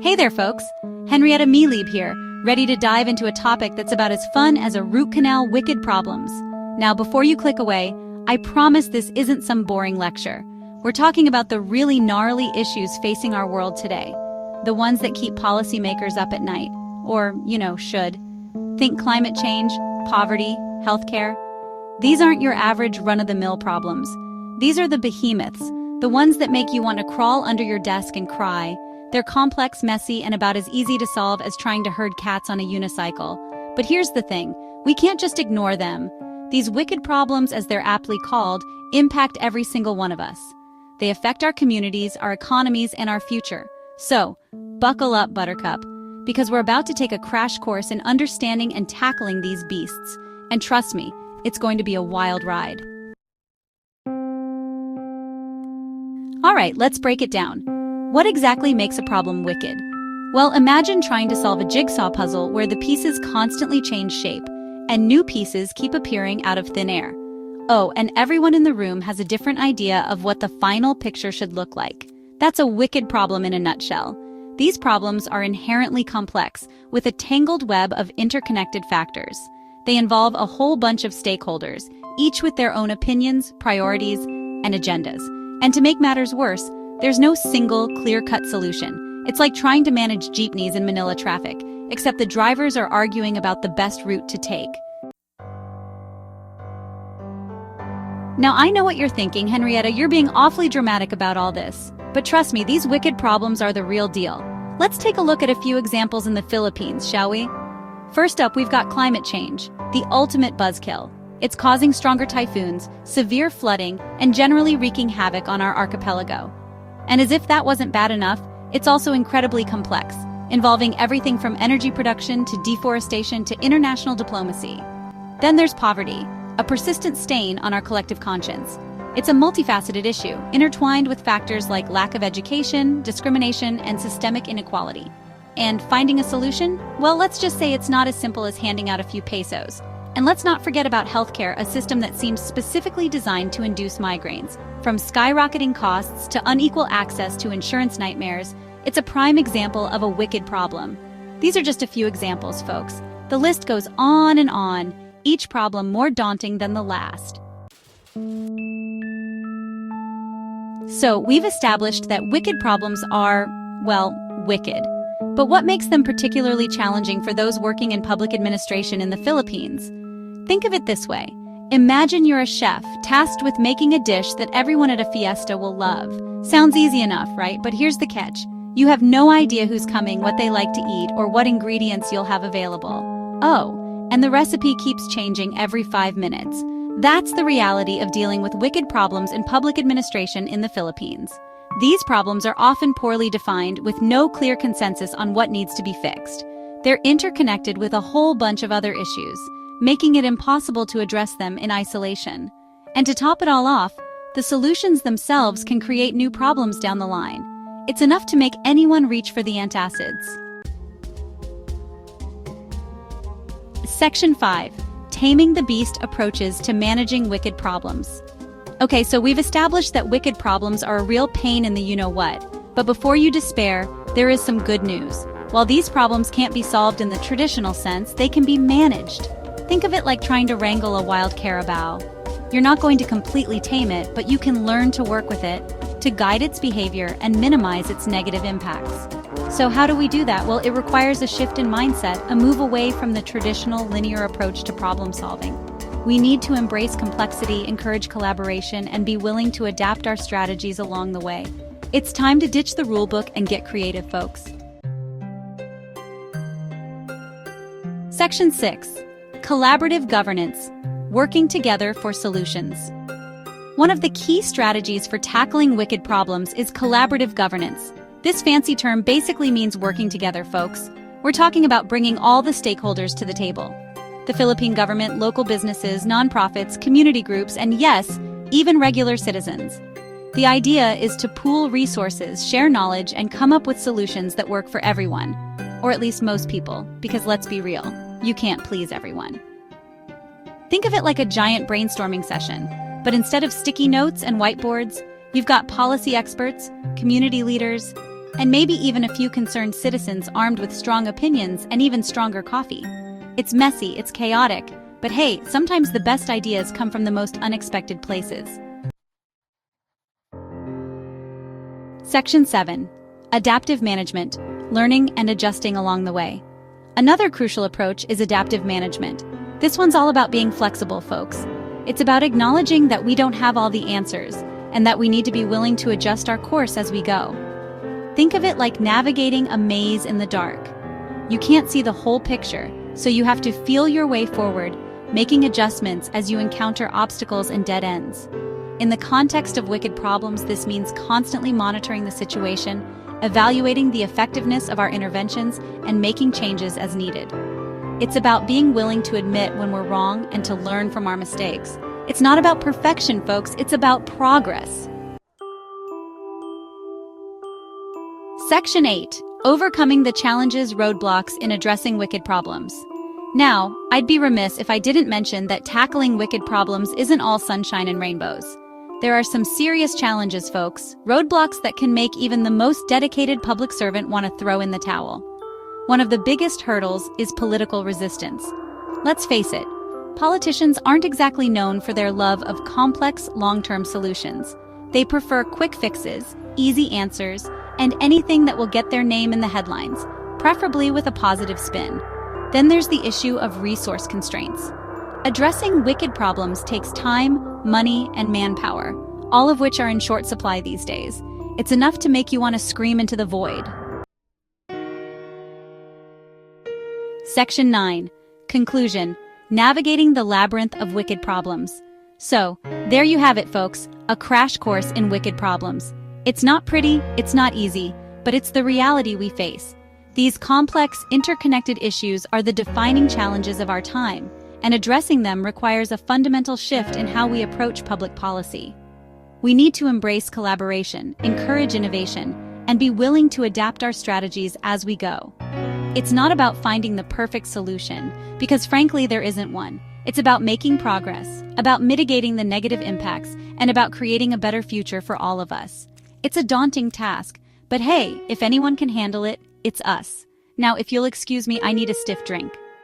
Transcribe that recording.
Hey there, folks. Henrietta Mealieb here, ready to dive into a topic that's about as fun as a root canal wicked problems. Now, before you click away, I promise this isn't some boring lecture. We're talking about the really gnarly issues facing our world today. The ones that keep policymakers up at night. Or, should. Think climate change, poverty, healthcare. These aren't your average run-of-the-mill problems. These are the behemoths, the ones that make you want to crawl under your desk and cry. They're complex, messy, and about as easy to solve as trying to herd cats on a unicycle. But here's the thing, we can't just ignore them. These wicked problems, as they're aptly called, impact every single one of us. They affect our communities, our economies, and our future. So, buckle up, Buttercup, because we're about to take a crash course in understanding and tackling these beasts. And trust me, it's going to be a wild ride. All right, let's break it down. What exactly makes a problem wicked? Well, imagine trying to solve a jigsaw puzzle where the pieces constantly change shape, and new pieces keep appearing out of thin air. Oh, and everyone in the room has a different idea of what the final picture should look like. That's a wicked problem in a nutshell. These problems are inherently complex, with a tangled web of interconnected factors. They involve a whole bunch of stakeholders, each with their own opinions, priorities, and agendas. And to make matters worse, there's no single, clear-cut solution. It's like trying to manage jeepneys in Manila traffic, except the drivers are arguing about the best route to take. Now, I know what you're thinking, Henrietta, you're being awfully dramatic about all this. But trust me, these wicked problems are the real deal. Let's take a look at a few examples in the Philippines, shall we? First up, we've got climate change, the ultimate buzzkill. It's causing stronger typhoons, severe flooding, and generally wreaking havoc on our archipelago. And as if that wasn't bad enough, it's also incredibly complex, involving everything from energy production to deforestation to international diplomacy. Then there's poverty, a persistent stain on our collective conscience. It's a multifaceted issue, intertwined with factors like lack of education, discrimination, and systemic inequality. And finding a solution? Well, let's just say it's not as simple as handing out a few pesos. And let's not forget about healthcare, a system that seems specifically designed to induce migraines. From skyrocketing costs to unequal access to insurance nightmares, it's a prime example of a wicked problem. These are just a few examples, folks. The list goes on and on, each problem more daunting than the last. So, we've established that wicked problems are, well, wicked. But what makes them particularly challenging for those working in public administration in the Philippines? Think of it this way. Imagine you're a chef tasked with making a dish that everyone at a fiesta will love. Sounds easy enough, right? But here's the catch. You have no idea who's coming, what they like to eat, or what ingredients you'll have available. Oh, and the recipe keeps changing every 5 minutes. That's the reality of dealing with wicked problems in public administration in the Philippines. These problems are often poorly defined with no clear consensus on what needs to be fixed. They're interconnected with a whole bunch of other issues, making it impossible to address them in isolation. And to top it all off, the solutions themselves can create new problems down the line. It's enough to make anyone reach for the antacids. Section 5. Taming the Beast Approaches to Managing Wicked Problems. Okay, so we've established that wicked problems are a real pain in the you-know-what. But before you despair, there is some good news. While these problems can't be solved in the traditional sense, they can be managed. Think of it like trying to wrangle a wild carabao. You're not going to completely tame it, but you can learn to work with it, to guide its behavior and minimize its negative impacts. So how do we do that? Well, it requires a shift in mindset, a move away from the traditional linear approach to problem solving. We need to embrace complexity, encourage collaboration, and be willing to adapt our strategies along the way. It's time to ditch the rulebook and get creative, folks. Section 6. Collaborative Governance. Working together for solutions. One of the key strategies for tackling wicked problems is collaborative governance. This fancy term basically means working together, folks. We're talking about bringing all the stakeholders to the table. The Philippine government, local businesses, nonprofits, community groups, and yes, even regular citizens. The idea is to pool resources, share knowledge, and come up with solutions that work for everyone. Or at least most people, because let's be real, you can't please everyone. Think of it like a giant brainstorming session, but instead of sticky notes and whiteboards, you've got policy experts, community leaders, and maybe even a few concerned citizens armed with strong opinions and even stronger coffee. It's messy, it's chaotic, but hey, sometimes the best ideas come from the most unexpected places. Section 7. Adaptive management, learning and adjusting along the way. Another crucial approach is adaptive management. This one's all about being flexible, folks. It's about acknowledging that we don't have all the answers, and that we need to be willing to adjust our course as we go. Think of it like navigating a maze in the dark. You can't see the whole picture, so you have to feel your way forward, making adjustments as you encounter obstacles and dead ends. In the context of wicked problems, this means constantly monitoring the situation, evaluating the effectiveness of our interventions, and making changes as needed. It's about being willing to admit when we're wrong and to learn from our mistakes. It's not about perfection, folks, it's about progress. Section 8. Overcoming the challenges, roadblocks in addressing wicked problems. Now, I'd be remiss if I didn't mention that tackling wicked problems isn't all sunshine and rainbows. There are some serious challenges, folks, roadblocks that can make even the most dedicated public servant want to throw in the towel. One of the biggest hurdles is political resistance. Let's face it, politicians aren't exactly known for their love of complex, long-term solutions. They prefer quick fixes, easy answers, and anything that will get their name in the headlines, preferably with a positive spin. Then there's the issue of resource constraints. Addressing wicked problems takes time, money, and manpower, all of which are in short supply these days. It's enough to make you want to scream into the void. Section 9. Conclusion. Navigating the labyrinth of wicked problems. So, there you have it, folks, a crash course in wicked problems. It's not pretty, it's not easy, but it's the reality we face. These complex, interconnected issues are the defining challenges of our time, and addressing them requires a fundamental shift in how we approach public policy. We need to embrace collaboration, encourage innovation, and be willing to adapt our strategies as we go. It's not about finding the perfect solution, because frankly there isn't one. It's about making progress, about mitigating the negative impacts, and about creating a better future for all of us. It's a daunting task, but hey, if anyone can handle it, it's us. Now, if you'll excuse me, I need a stiff drink.